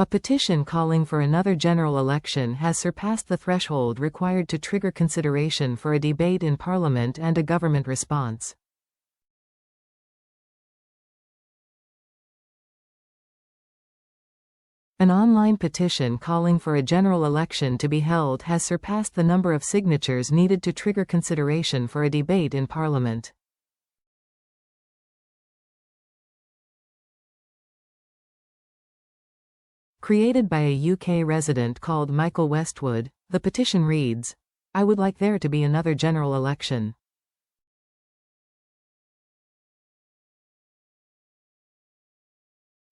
A petition calling for another general election has surpassed the threshold required to trigger consideration for a debate in Parliament and a government response. An online petition calling for a general election to be held has surpassed the number of signatures needed to trigger consideration for a debate in Parliament. Created by a UK resident called Michael Westwood, the petition reads, "I would like there to be another general election.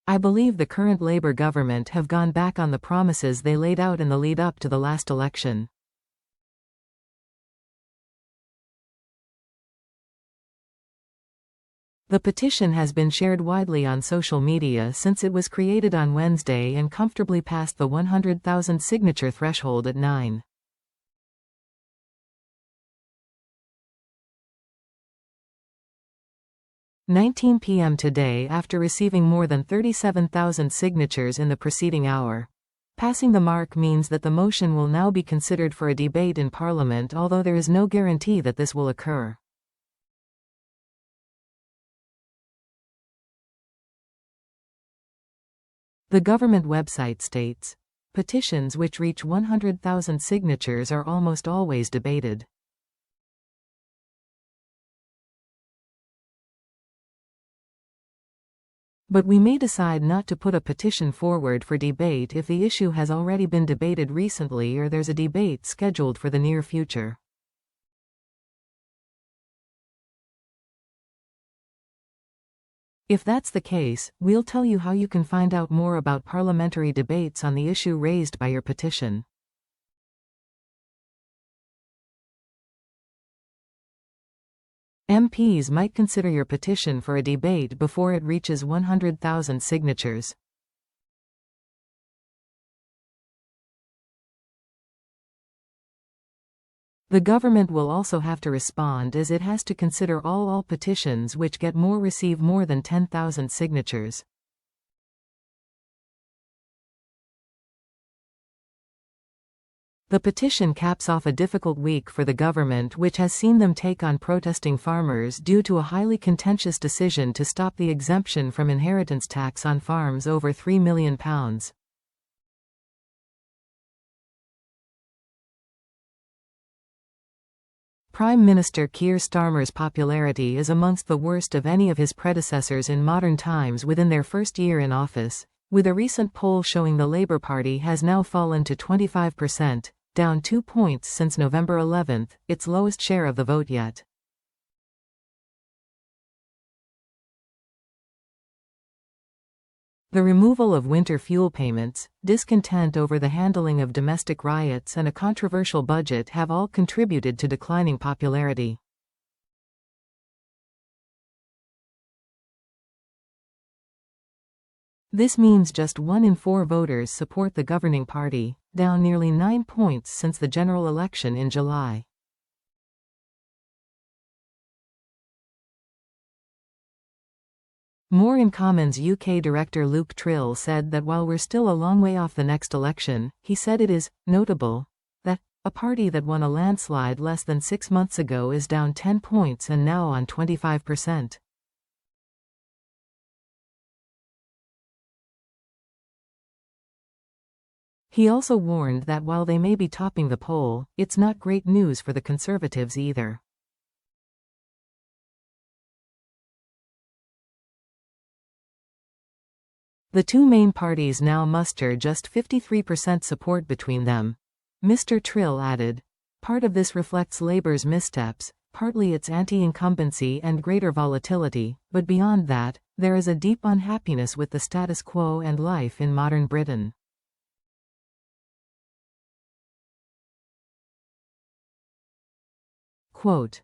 I believe the current Labour government have gone back on the promises they laid out in the lead-up to the last election. The petition has been shared widely on social media since it was created on Wednesday and comfortably passed the 100,000 signature threshold at 9:19 p.m. today after receiving more than 37,000 signatures in the preceding hour. Passing the mark means that the motion will now be considered for a debate in Parliament, although there is no guarantee that this will occur. The government website states, "Petitions which reach 100,000 signatures are almost always debated. But we may decide not to put a petition forward for debate if the issue has already been debated recently or there's a debate scheduled for the near future." If that's the case, we'll tell you how you can find out more about parliamentary debates on the issue raised by your petition. MPs might consider your petition for a debate before it reaches 100,000 signatures. The government will also have to respond, as it has to consider all petitions which receive more than 10,000 signatures. The petition caps off a difficult week for the government, which has seen them take on protesting farmers due to a highly contentious decision to stop the exemption from inheritance tax on farms over £3 million. Prime Minister Keir Starmer's popularity is amongst the worst of any of his predecessors in modern times within their first year in office, with a recent poll showing the Labour Party has now fallen to 25%, down 2 points since November 11, its lowest share of the vote yet. The removal of winter fuel payments, discontent over the handling of domestic riots, and a controversial budget have all contributed to declining popularity. This means just 1 in 4 voters support the governing party, down nearly 9 points since the general election in July. More in Commons UK Director Luke Trill said that while we're still a long way off the next election, he said it is notable that a party that won a landslide less than 6 months ago is down 10 points and now on 25%. He also warned that while they may be topping the poll, it's not great news for the Conservatives either. The two main parties now muster just 53% support between them. Mr. Trill added, "Part of this reflects Labour's missteps, partly its anti-incumbency and greater volatility, but beyond that, there is a deep unhappiness with the status quo and life in modern Britain." Quote,